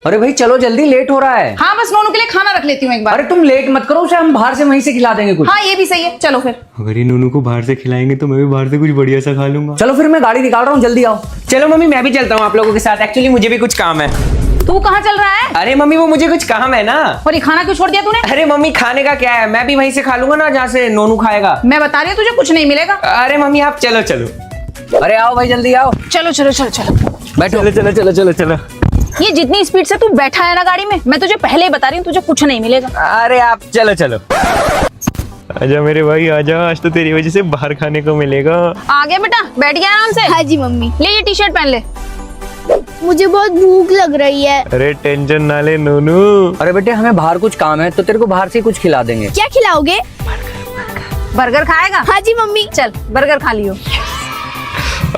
अरे भाई चलो जल्दी, लेट हो रहा है। हाँ बस नोनू के लिए खाना रख लेती हूँ एक बार। अरे तुम लेट मत करो, उसे हम बाहर से वहीं से खिला देंगे कुछ। हाँ ये भी सही है, चलो फिर। अगर ये नूनू को बाहर से खिलाएंगे तो मैं भी बाहर से कुछ बढ़िया सा खा लूंगा। चलो फिर मैं गाड़ी निकाल रहा हूँ, जल्दी आओ। चलो मम्मी मैं भी चलता हूँ आप लोगों के साथ, एक्चुअली मुझे भी कुछ काम है। तू कहाँ चल रहा है? अरे मम्मी वो मुझे कुछ काम है ना। और ये खाना क्यों छोड़ दिया तूने? अरे मम्मी खाने का क्या है, मैं भी वहीं से खा लूंगा ना जहाँ से नोनू खाएगा। मैं बता रही हूँ तुझे कुछ नहीं मिलेगा। अरे मम्मी आप चलो चलो। अरे आओ भाई जल्दी आओ, चलो चलो चलो चलो बैठो। चलो चलो चलो चलो चलो। ये जितनी स्पीड से तू बैठा है ना गाड़ी में, मैं तुझे पहले ही बता रही हूँ तुझे कुछ नहीं मिलेगा। अरे आप चलो चलो। आजा मेरे भाई आजा, आज तो तेरी वजह से बाहर खाने को मिलेगा। आ गया बेटा, बैठ गया आराम से। हाँ जी मम्मी। ले ये टी शर्ट पहन ले। मुझे बहुत भूख लग रही है। अरे टेंशन ना ले नूनू। अरे बेटे हमें बाहर कुछ काम है तो तेरे को बाहर से कुछ खिला देंगे। क्या खिलाओगे? बर्गर खाएगा? हाँ जी मम्मी। चल बर्गर खा लियो।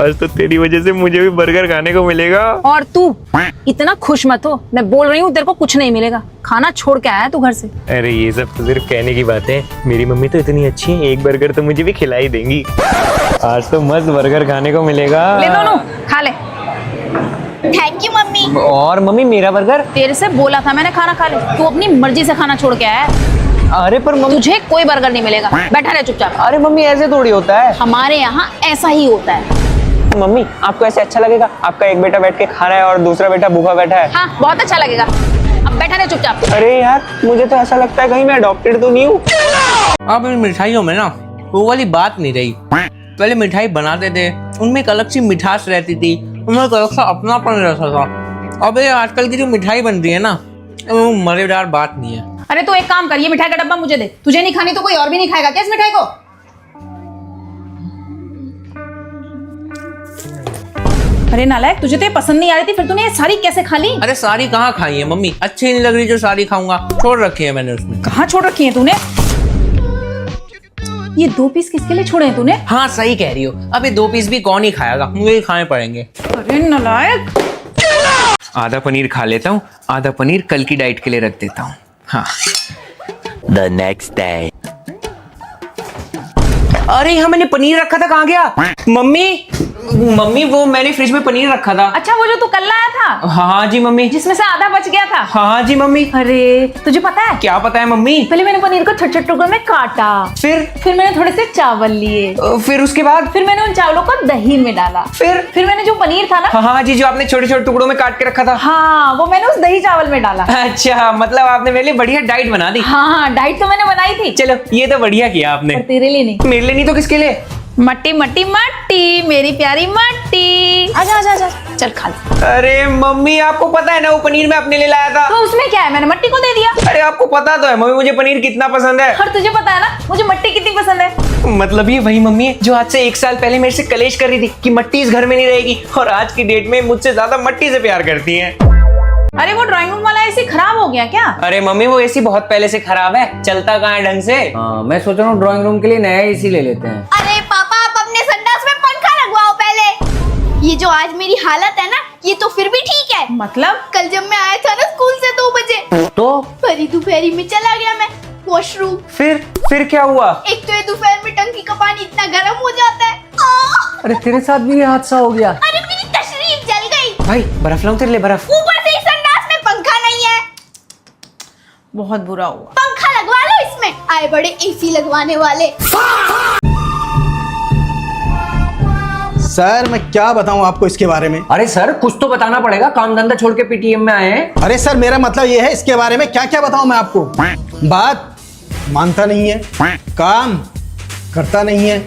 आज तो तेरी वजह से मुझे भी बर्गर खाने को मिलेगा। और तू इतना खुश मत हो, मैं बोल रही हूँ तेरे को कुछ नहीं मिलेगा। खाना छोड़ के आया तू घर से। अरे ये सब तो सिर्फ कहने की बात है, मेरी मम्मी तो इतनी अच्छी है, एक बर्गर तो मुझे भी खिला ही देंगी। आज तो मस्त बर्गर खाने को मिलेगा। ले नोनू खा ले। Thank you mummy. और मम्मी मेरा बर्गर। तेरे से बोला था मैंने खाना खा ले, तू अपनी मर्जी से खाना छोड़ के आया है। अरे पर मम्मी। तुझे कोई बर्गर नहीं मिलेगा, बैठा रहे चुपचाप। अरे मम्मी ऐसे थोड़ी होता है। हमारे यहाँ ऐसा ही होता है। मम्मी आपको ऐसे अच्छा लगेगा? आपका एक बेटा बैठ के खा रहा है और दूसरा बेटा भूखा बैठा है। हाँ बहुत अच्छा लगेगा, अब बैठा रहे चुपचाप। अरे यार मुझे तो ऐसा लगता है कहीं मैं अडॉप्टेड तो नहीं हूँ। अब इन मिठाइयों में ना वो वाली बात नहीं रही। पहले मिठाई बनाते थे, उनमें एक अलग सी मिठास रहती थी, उनमें एक अलग सा अपनापन रहता था। अब ये आजकल की जो मिठाई बन रही है ना, वो मजेदार बात नहीं है। अरे तू एक काम कर, ये मिठाई का डब्बा मुझे दे। तुझे नहीं खानी तो कोई और भी नहीं खाएगा क्या इस मिठाई को? अरे नालायक, तुझे तो ये पसंद नहीं आ रही थी, फिर तूने ये सारी कैसे खा ली? अरे सारी कहाँ खाई है मम्मी, अच्छी नहीं लग रही जो सारी खाऊंगा, छोड़ रखी है मैंने उसमें। कहाँ छोड़ रखी है तूने? ये 2 पीस किसके लिए छोड़े हैं तूने? हाँ सही कह रही हो, अब ये 2 पीस भी कौन ही खाएगा, मुझे ही खाने पड़ेंगे। अरे नालायक। आधा पनीर खा लेता हूँ, आधा पनीर कल की डाइट के लिए रख देता हूँ। हाँ। The next day. अरे यहाँ मैंने पनीर रखा था, कहाँ गया? मम्मी वो मैंने फ्रिज में पनीर रखा था। अच्छा वो जो तू कल लाया था? हाँ जी मम्मी। जिसमें से आधा बच गया था? हाँ जी मम्मी। अरे तुझे पता है क्या पता है मम्मी? पहले मैंने पनीर को छोटे छोटे टुकड़ों में काटा, फिर मैंने थोड़े से चावल लिए, फिर उसके बाद फिर मैंने उन चावलों को दही में डाला, फिर मैंने जो पनीर था ना, हाँ जी जो आपने छोटे छोटे टुकड़ों में काट के रखा था, हाँ वो मैंने उस दही चावल में डाला। अच्छा मतलब आपने मेरे लिए बढ़िया डाइट बना दी। हाँ डाइट तो मैंने बनाई थी। चलो ये तो बढ़िया किया आपने। पर तेरे लिए नहीं। मेरे लिए नहीं तो किसके लिए? मट्टी मट्टी मट्टी मेरी प्यारी मट्टी, आजा आजा आजा चल खा ले। अरे मम्मी आपको पता है ना वो पनीर मैं अपने लिए लाया था। तो उसमें क्या है, मैंने मट्टी को दे दिया। अरे आपको पता तो है मम्मी मुझे पनीर कितना पसंद है। और तुझे पता है ना मुझे मट्टी कितनी पसंद है। मतलब ये वही मम्मी है जो आज से 1 साल पहले मेरे से कलेश कर रही थी कि मट्टी इस घर में नहीं रहेगी, और आज की डेट में मुझसे ज्यादा मट्टी से प्यार करती है। अरे वो ड्राइंग रूम वाला एसी खराब हो गया क्या? अरे मम्मी वो एसी बहुत पहले से खराब है, चलता कहाँ है ढंग से। हाँ मैं सोच रहा हूँ ड्राइंग रूम के लिए नया एसी ले लेते हैं। अरे पापा आप अपने संडास में पंखा लगवाओ पहले। ये जो आज मेरी हालत है ना, ये तो फिर भी ठीक है। मतलब कल जब मैं आया था ना स्कूल से 2 बजे, तो भरी दोपहरी में चला गया मैं वॉशरूम। फिर क्या हुआ? एक तो ये दोपहर में टंकी का पानी इतना गर्म हो जाता है। अरे तेरे साथ भी ये हादसा हो गया? अरे मेरी तशरीफ जल गई। भाई बर्फ लाऊं तेरे लिए? बर्फ। ऊपर से इस संडास में पंखा नहीं है। बहुत बुरा हुआ। पंखा लगवा लो इसमें, आए बड़े एसी लगवाने वाले। सर मैं क्या बताऊं आपको इसके बारे में। अरे सर कुछ तो बताना पड़ेगा, काम धंधा छोड़ के पीटीएम में आए हैं। अरे सर मेरा मतलब ये है, इसके बारे में क्या क्या बताऊं मैं आपको। बात मानता नहीं है, काम करता नहीं है,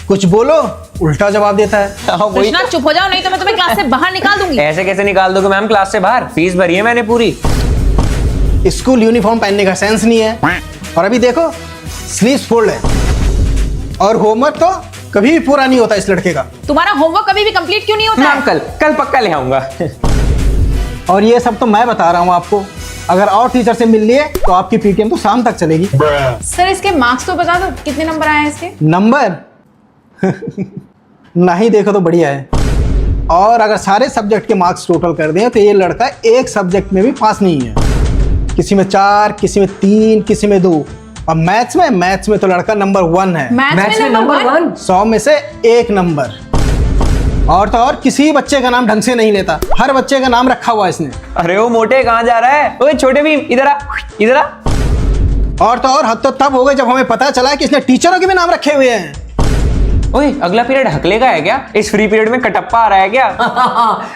कुछ बोलो उल्टा जवाब देता है। कृष्णा चुप हो जाओ नहीं तो मैं तुम्हें क्लास से बाहर निकाल दूंगी। ऐसे कैसे निकाल दोगे मैम क्लास से बाहर? फीस भरी है मैंने पूरी। स्कूल यूनिफॉर्म पहनने का सेंस नहीं है, और अभी देखो स्लीव्स फोल्ड है, और होमवर्क तो कभी भी पूरा नहीं होता इस लड़के का। तुम्हारा होमवर्क कभी भी कंप्लीट क्यों नहीं होता? मैम कल पक्का ले आऊंगा। और ये सब तो मैं बता रहा हूँ आपको, अगर और टीचर से मिल लिए तो आपकी पीटीएम तो शाम तक चलेगी। सर इसके मार्क्स तो बता दो, कितने नंबर आए हैं इसके? नंबर नहीं देखो तो बढ़िया है, और अगर सारे सब्जेक्ट के मार्क्स टोटल कर दें तो ये लड़का एक सब्जेक्ट में भी पास नहीं है। किसी में 4, किसी में 3, किसी में 2, और मैथ्स में तो लड़का नंबर 1 है। मैथ्स में नंबर 1? 100 में से 1 नंबर। और तो और किसी बच्चे का नाम ढंग से नहीं लेता, हर बच्चे का नाम रखा हुआ है इसने। अरे वो मोटे कहाँ जा रहा है? ओए छोटे भीम इधर आ, इधर आ। और तो और हद तो तब हो गई जब हमें पता चला कि इसने टीचरों के भी नाम रखे हुए हैं। ओए अगला पीरियड हकले का है क्या? इस फ्री पीरियड में कटप्पा आ रहा है क्या?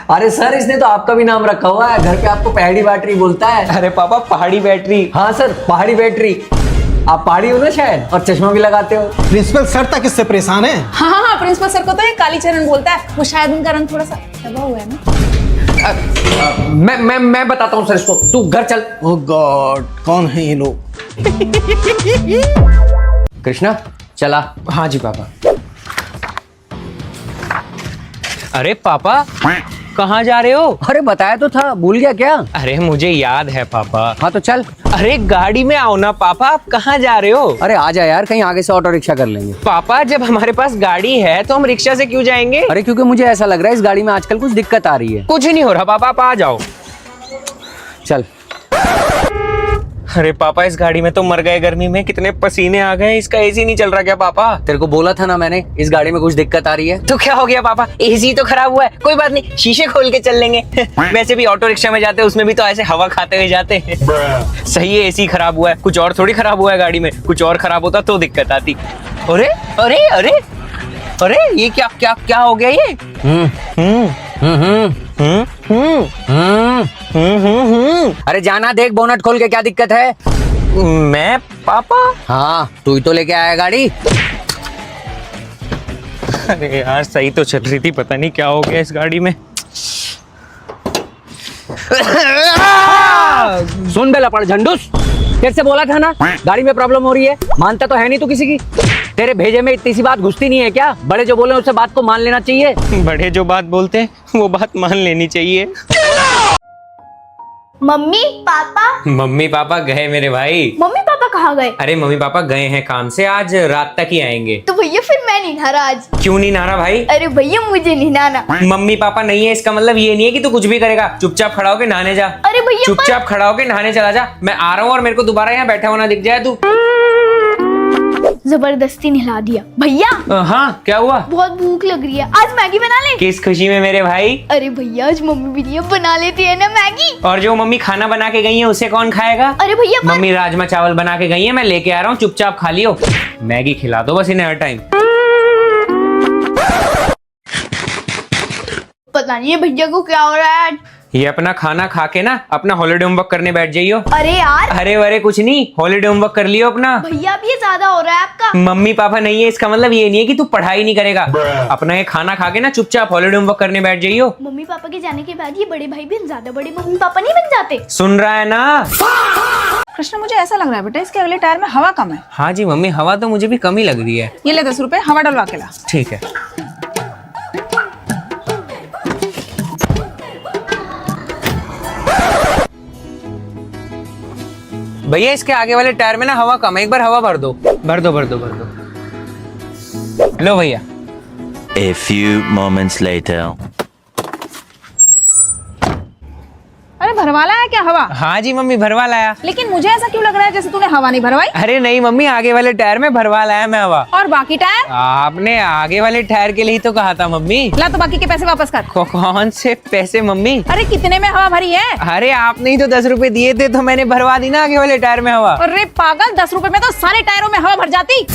अरे सर, इसने तो आपका भी नाम रखा हुआ है, घर पे आपको पहाड़ी बैटरी बोलता है। अरे पापा पहाड़ी बैटरी। हाँ सर, पहाड़ी बैटरी। आप पहाड़ी हो ना शायद, और चश्मा भी लगाते हो। प्रिंसिपल सर तक इससे परेशान है। हाँ, प्रिंसिपल सर को तो ये कालीचरण बोलता है, वो शायद उनका रंग थोड़ा सा दबा हुआ है ना। मैं बताता हूँ सर इसको, तू घर चल। ओह गॉड, कौन है ये लोग? कृष्णा चला। हाँ जी पापा। अरे पापा कहाँ जा रहे हो? अरे बताया तो था, भूल गया क्या? अरे मुझे याद है पापा। हाँ तो चल। अरे गाड़ी में आओ ना पापा, आप कहाँ जा रहे हो? अरे आ जा यार, कहीं आगे से ऑटो रिक्शा कर लेंगे। पापा जब हमारे पास गाड़ी है तो हम रिक्शा से क्यों जाएंगे? अरे क्योंकि मुझे ऐसा लग रहा है इस गाड़ी में आजकल कुछ दिक्कत आ रही है। कुछ नहीं हो रहा पापा, आप आ जाओ। चल। अरे पापा इस गाड़ी में तो मर गए गर्मी में, कितने पसीने आ गए। इसका एसी नहीं चल रहा क्या पापा? तेरे को बोला था ना मैंने, इस गाड़ी में कुछ दिक्कत आ रही है। तो क्या हो गया पापा? एसी तो खराब हुआ है, कोई बात नहीं, शीशे खोल के चल लेंगे। वैसे भी ऑटो रिक्शा में जाते हैं उसमें भी तो ऐसे हवा खाते हुए जाते हैं। सही है, एसी खराब हुआ है, कुछ और थोड़ी खराब हुआ है गाड़ी में। कुछ और खराब होता तो दिक्कत आती। अरे अरे अरे अरे ये क्या क्या क्या हो गया ये? अरे जाना देख बोनट खोल के, क्या दिक्कत है? मैं पापा? हाँ तू ही तो लेके आया गाड़ी। अरे यार सही तो चल रही थी, पता नहीं क्या हो गया इस गाड़ी में। सुन बे लपड़ झंडूस, तेरे से बोला था ना गाड़ी में प्रॉब्लम हो रही है, मानता तो है नहीं तू किसी की। तेरे भेजे में इतनी सी बात घुसती नहीं है क्या? बड़े जो बोले उससे बात को मान लेना चाहिए। बड़े जो बात बोलते हैं वो बात मान लेनी चाहिए। Mummy papa. मम्मी पापा गए मेरे भाई। मम्मी पापा कहाँ गए? अरे मम्मी पापा गए हैं काम से, आज रात तक ही आएंगे। तो भैया फिर मैं नहीं नहा रहा आज। क्यों नहीं नहा रहा भाई? अरे भैया मुझे नहीं नहाना। मम्मी पापा नहीं है इसका मतलब ये नहीं है कि तू कुछ भी करेगा। चुपचाप खड़ा होके नहाने जा। अरे भैया चुपचाप खड़ा होके नहाने चला जा। मैं आ रहा हूँ और मेरे को दोबारा यहाँ बैठा होना दिख जाए तू। जबरदस्ती नहला दिया। भैया हाँ क्या हुआ? बहुत भूख लग रही है, आज मैगी बना ले। किस खुशी में मेरे भाई? अरे भैया आज मम्मी बिरिया बना लेती है ना मैगी। और जो मम्मी खाना बना के गई है उसे कौन खाएगा? अरे भैया मम्मी राजमा चावल बना के गई है, मैं लेके आ रहा हूँ, चुपचाप खा लियो। मैगी खिला दो बस इन्हें हर टाइम। पता नहीं है भैया को क्या हो रहा है। ये अपना खाना खा के ना अपना हॉलीडे होमवर्क करने बैठ जाइयो। अरे यार अरे वरे कुछ नहीं, हॉलीडे होमवर्क कर लियो अपना। भैया अब ये ज्यादा हो रहा है आपका। मम्मी पापा नहीं है इसका मतलब ये नहीं है कि तू पढ़ाई नहीं करेगा। अपना ये खाना खा के ना चुपचाप हॉलीडे होमवर्क करने बैठ जाइयो। मम्मी पापा के जाने के बाद ये बड़े भाई भी ज्यादा बड़े मम्मी पापा नहीं बन जाते। सुन रहा है ना? कृष्ण मुझे ऐसा लग रहा है बेटा इसके अगले टायर में हवा कम है। हाँ जी मम्मी, हवा तो मुझे भी कम ही लग रही है। ये ले 10 रुपए, हवा डलवा के ला। ठीक है। भैया इसके आगे वाले टायर में ना हवा कम है, एक बार हवा भर दो। भर दो भर दो भर दो। लो भैया। A few moments later. अरे भरवा लाया क्या हवा? हाँ जी मम्मी भरवा लाया। लेकिन मुझे ऐसा क्यों लग रहा है जैसे तूने हवा नहीं भरवाई? अरे नहीं मम्मी, आगे वाले टायर में भरवा लाया मैं हवा। और बाकी टायर? आपने आगे वाले टायर के लिए ही तो कहा था मम्मी। ला तो बाकी के पैसे वापस कर। कौन से पैसे मम्मी? अरे कितने में हवा भरी है? अरे आपने ही तो 10 रुपए दिए थे तो मैंने भरवा दी ना आगे वाले टायर में हवा। अरे पागल, 10 रुपए में तो सारे टायरों में हवा भर जाती।